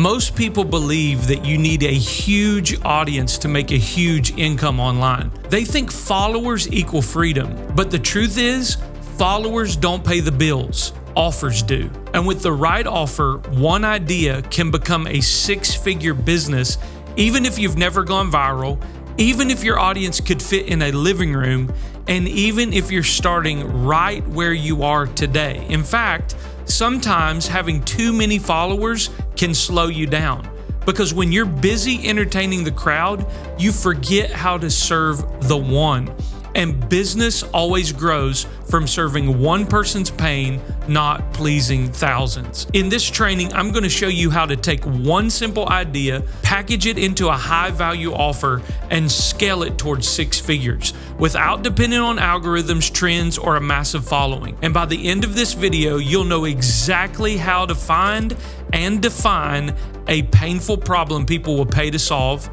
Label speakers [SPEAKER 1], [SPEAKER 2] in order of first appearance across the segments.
[SPEAKER 1] Most people believe that you need a huge audience to make a huge income online. They think followers equal freedom, but the truth is, followers don't pay the bills. Offers do. And with the right offer, one idea can become a six-figure business, even if you've never gone viral, even if your audience could fit in a living room, and even if you're starting right where you are today. In fact, sometimes having too many followers can slow you down, because when you're busy entertaining the crowd, you forget how to serve the one. And business always grows from serving one person's pain, not pleasing thousands. In this training, I'm going to show you how to take one simple idea, package it into a high-value offer, and scale it towards six figures without depending on algorithms, trends, or a massive following. And by the end of this video, you'll know exactly how to find and define a painful problem people will pay to solve,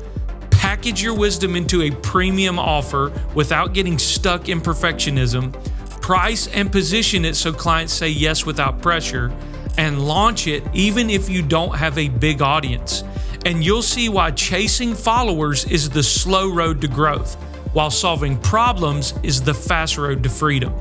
[SPEAKER 1] package your wisdom into a premium offer without getting stuck in perfectionism, price and position it so clients say yes without pressure, and launch it even if you don't have a big audience. And you'll see why chasing followers is the slow road to growth, while solving problems is the fast road to freedom.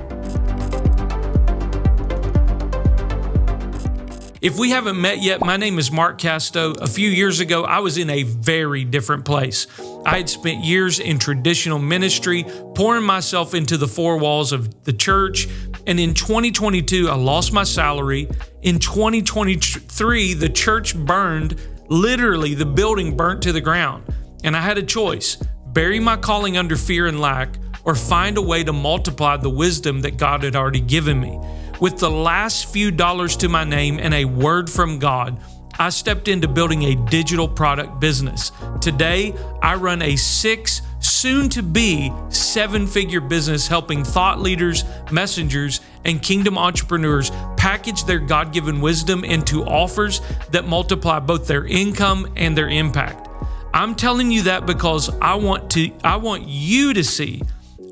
[SPEAKER 1] If we haven't met yet, my name is Mark Casto. A few years ago, I was in a very different place. I had spent years in traditional ministry, pouring myself into the four walls of the church. And in 2022, I lost my salary. In 2023, the church burned, literally the building burnt to the ground. And I had a choice: bury my calling under fear and lack, or find a way to multiply the wisdom that God had already given me. With the last few dollars to my name and a word from God, I stepped into building a digital product business. Today, I run a soon-to-be seven-figure business helping thought leaders, messengers, and kingdom entrepreneurs package their God-given wisdom into offers that multiply both their income and their impact. I'm telling you that because I want you to see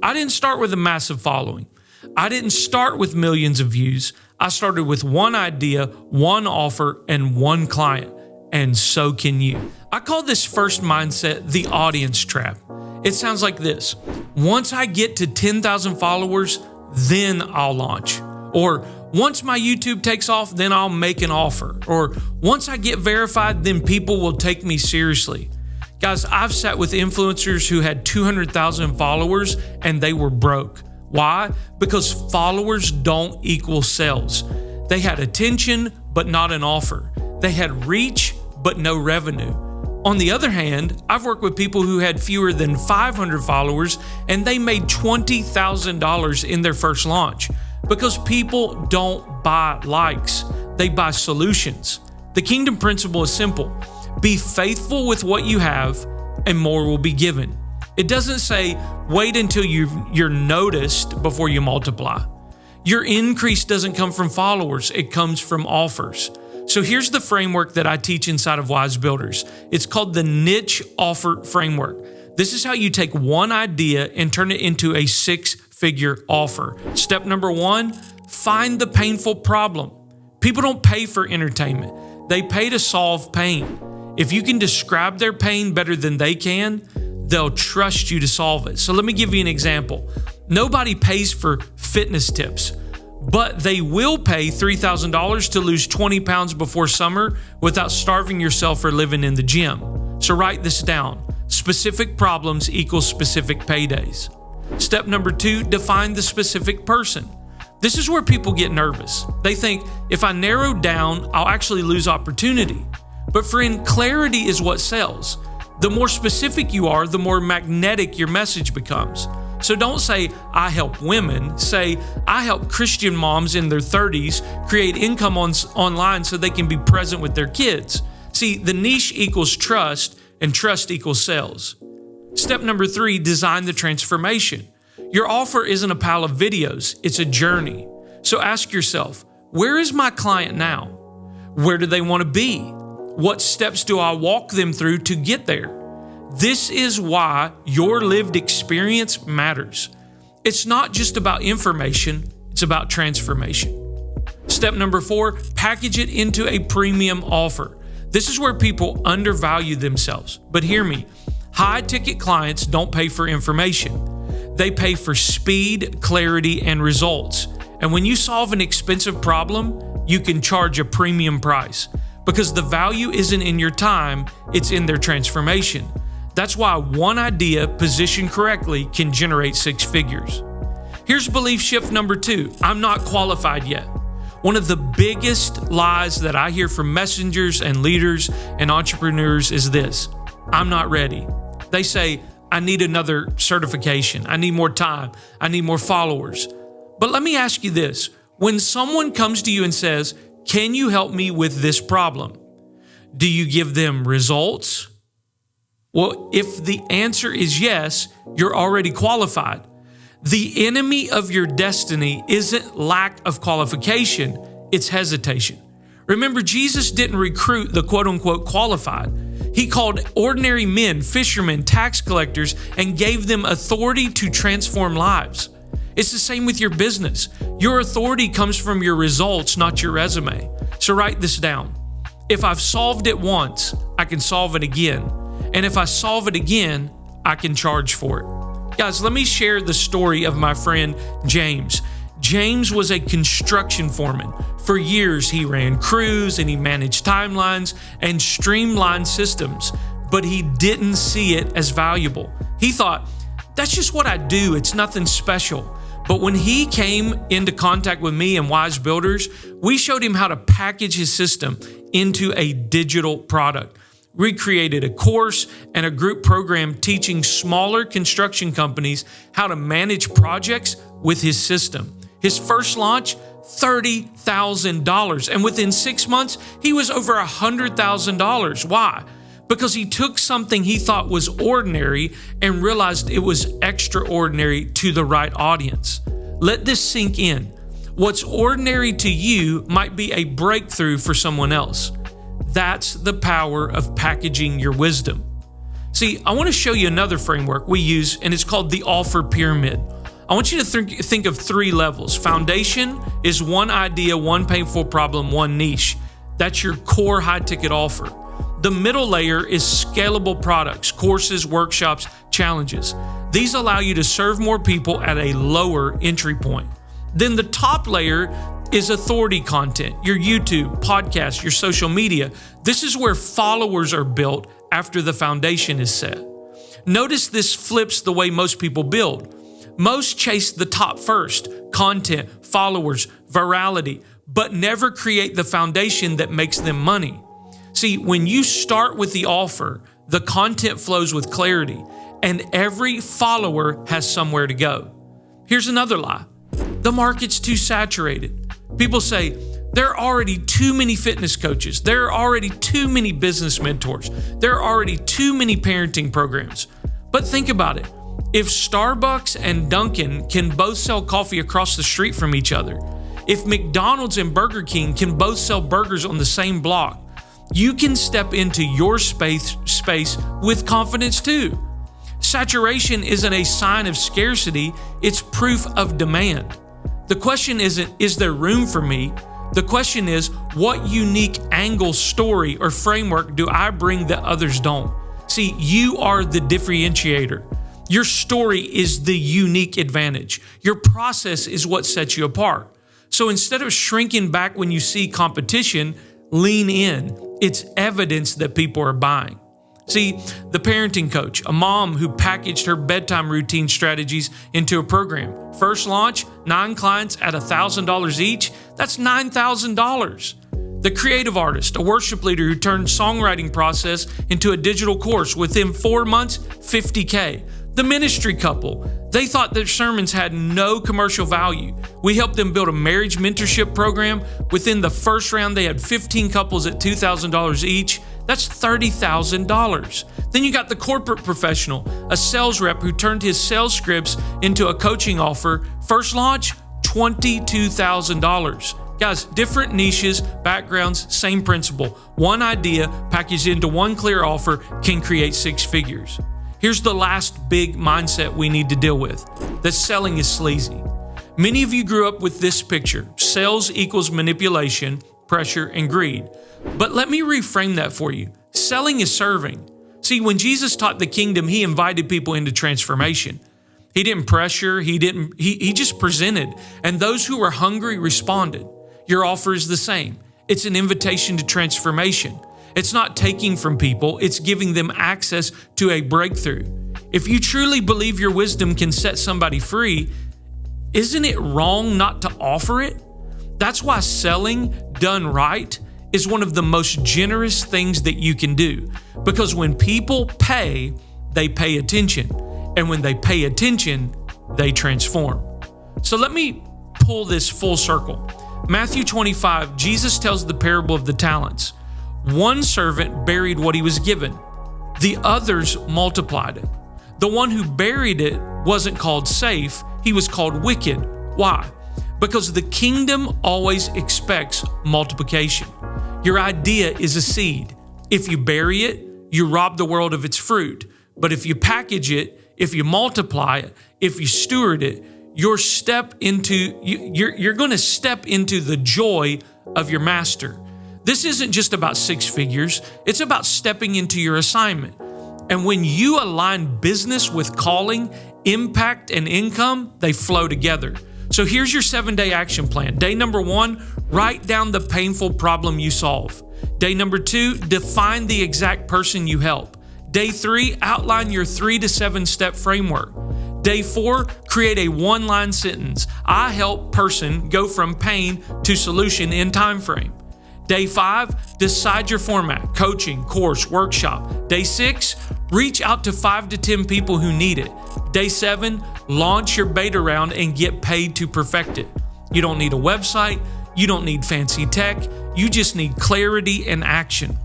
[SPEAKER 1] I didn't start with a massive following. I didn't start with millions of views. I started with one idea, one offer, and one client. And so can you. I call this first mindset the audience trap. It sounds like this: once I get to 10,000 followers, then I'll launch. Or once my YouTube takes off, then I'll make an offer. Or once I get verified, then people will take me seriously. Guys, I've sat with influencers who had 200,000 followers and they were broke. Why? Because followers don't equal sales. They had attention, but not an offer. They had reach, but no revenue. On the other hand, I've worked with people who had fewer than 500 followers and they made $20,000 in their first launch, because people don't buy likes, they buy solutions. The kingdom principle is simple: be faithful with what you have and more will be given. It doesn't say wait until you're noticed before you multiply. Your increase doesn't come from followers, it comes from offers. So here's the framework that I teach inside of Wise Builders. It's called the niche offer framework. This is how you take one idea and turn it into a six-figure offer. Step number one, find the painful problem. People don't pay for entertainment. They pay to solve pain. If you can describe their pain better than they can, they'll trust you to solve it. So let me give you an example. Nobody pays for fitness tips, but they will pay $3,000 to lose 20 pounds before summer without starving yourself or living in the gym. So write this down. Specific problems equals specific paydays. Step number two, define the specific person. This is where people get nervous. They think, if I narrow down, I'll actually lose opportunity. But friend, clarity is what sells. The more specific you are, the more magnetic your message becomes. So don't say, I help women. Say, I help Christian moms in their 30s create income online so they can be present with their kids. See, the niche equals trust, and trust equals sales. Step number three, design the transformation. Your offer isn't a pile of videos, it's a journey. So ask yourself, where is my client now? Where do they want to be? What steps do I walk them through to get there? This is why your lived experience matters. It's not just about information, it's about transformation. Step number four, package it into a premium offer. This is where people undervalue themselves. But hear me, high-ticket clients don't pay for information. They pay for speed, clarity, and results. And when you solve an expensive problem, you can charge a premium price because the value isn't in your time, it's in their transformation. That's why one idea positioned correctly can generate 6 figures. Here's belief shift number 2. I'm not qualified yet. One of the biggest lies that I hear from messengers and leaders and entrepreneurs is this: I'm not ready. They say, I need another certification. I need more time. I need more followers. But let me ask you this. When someone comes to you and says, can you help me with this problem? Do you give them results? Well, if the answer is yes, you're already qualified. The enemy of your destiny isn't lack of qualification, it's hesitation. Remember, Jesus didn't recruit the quote-unquote qualified. He called ordinary men, fishermen, tax collectors, and gave them authority to transform lives. It's the same with your business. Your authority comes from your results, not your resume. So write this down. If I've solved it once, I can solve it again. And if I solve it again, I can charge for it. Guys, let me share the story of my friend James. James was a construction foreman. For years, he ran crews and he managed timelines and streamlined systems, but he didn't see it as valuable. He thought, that's just what I do. It's nothing special. But when he came into contact with me and Wise Builders, we showed him how to package his system into a digital product. We created a course and a group program teaching smaller construction companies how to manage projects with his system. His first launch, $30,000. And within 6 months, he was over $100,000. Why? Because he took something he thought was ordinary and realized it was extraordinary to the right audience. Let this sink in. What's ordinary to you might be a breakthrough for someone else. That's the power of packaging your wisdom. See, I want to show you another framework we use, and it's called the offer pyramid. I want you to think of 3 levels. Foundation is one idea, one painful problem, one niche. That's your core high-ticket offer. The middle layer is scalable products, courses, workshops, challenges. These allow you to serve more people at a lower entry point. Then the top layer is authority content, your YouTube, podcast, your social media. This is where followers are built after the foundation is set. Notice this flips the way most people build. Most chase the top first, content, followers, virality, but never create the foundation that makes them money. See, when you start with the offer, the content flows with clarity, and every follower has somewhere to go. Here's another lie. The market's too saturated. People say, there are already too many fitness coaches. There are already too many business mentors. There are already too many parenting programs. But think about it. If Starbucks and Dunkin' can both sell coffee across the street from each other, if McDonald's and Burger King can both sell burgers on the same block, you can step into your space with confidence too. Saturation isn't a sign of scarcity, it's proof of demand. The question isn't, is there room for me? The question is, what unique angle, story, or framework do I bring that others don't? See, you are the differentiator. Your story is the unique advantage. Your process is what sets you apart. So instead of shrinking back when you see competition, lean in. It's evidence that people are buying. See, the parenting coach, a mom who packaged her bedtime routine strategies into a program. First launch, 9 clients at $1,000 each. That's $9,000. The creative artist, a worship leader who turned songwriting process into a digital course. Within 4 months, $50K. The ministry couple, they thought their sermons had no commercial value. We helped them build a marriage mentorship program. Within the first round, they had 15 couples at $2,000 each. That's $30,000. Then you got the corporate professional, a sales rep who turned his sales scripts into a coaching offer. First launch, $22,000. Guys, different niches, backgrounds, same principle. One idea packaged into one clear offer can create 6 figures. Here's the last big mindset we need to deal with, that selling is sleazy. Many of you grew up with this picture. Sales equals manipulation, pressure, and greed. But let me reframe that for you. Selling is serving. See, when Jesus taught the kingdom, he invited people into transformation. He didn't pressure, he just presented. And those who were hungry responded. Your offer is the same. It's an invitation to transformation. It's not taking from people, it's giving them access to a breakthrough. If you truly believe your wisdom can set somebody free, isn't it wrong not to offer it? That's why selling done right is one of the most generous things that you can do. Because when people pay, they pay attention. And when they pay attention, they transform. So let me pull this full circle. Matthew 25, Jesus tells the parable of the talents. One servant buried what he was given. The others multiplied it. The one who buried it wasn't called safe, he was called wicked. Why? Because the kingdom always expects multiplication. Your idea is a seed. If you bury it, you rob the world of its fruit. But if you package it, if you multiply it, if you steward it, you're going to step into the joy of your master. This isn't just about six figures. It's about stepping into your assignment. And when you align business with calling, impact, and income, they flow together. So here's your 7-day action plan. Day number 1, write down the painful problem you solve. Day number 2, define the exact person you help. Day 3, outline your 3 to 7 step framework. Day 4, create a 1-line sentence. I help person go from pain to solution in time frame. Day 5, decide your format, coaching, course, workshop. Day 6, reach out to 5 to 10 people who need it. Day 7, launch your beta round and get paid to perfect it. You don't need a website. You don't need fancy tech. You just need clarity and action.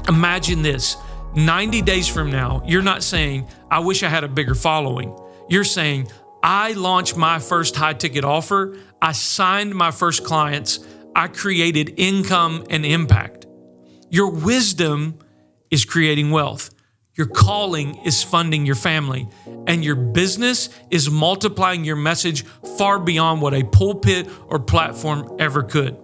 [SPEAKER 1] Imagine this. 90 days from now, you're not saying, I wish I had a bigger following. You're saying, I launched my first high-ticket offer. I signed my first clients. I created income and impact. Your wisdom is creating wealth. Your calling is funding your family. And your business is multiplying your message far beyond what a pulpit or platform ever could.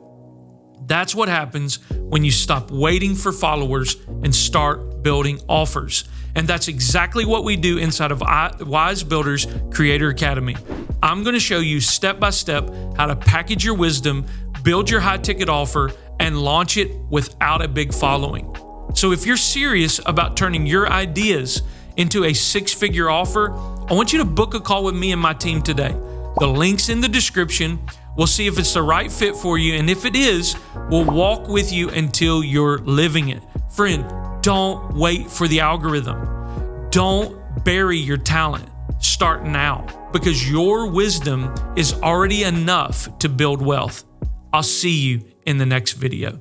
[SPEAKER 1] That's what happens when you stop waiting for followers and start building offers. And that's exactly what we do inside of Wise Builders Creator Academy. I'm going to show you step by step how to package your wisdom, build your high ticket offer, and launch it without a big following. So if you're serious about turning your ideas into a 6-figure offer, I want you to book a call with me and my team today. The link's in the description. We'll see if it's the right fit for you. And if it is, we'll walk with you until you're living it. Friend, don't wait for the algorithm. Don't bury your talent. Start now, because your wisdom is already enough to build wealth. I'll see you in the next video.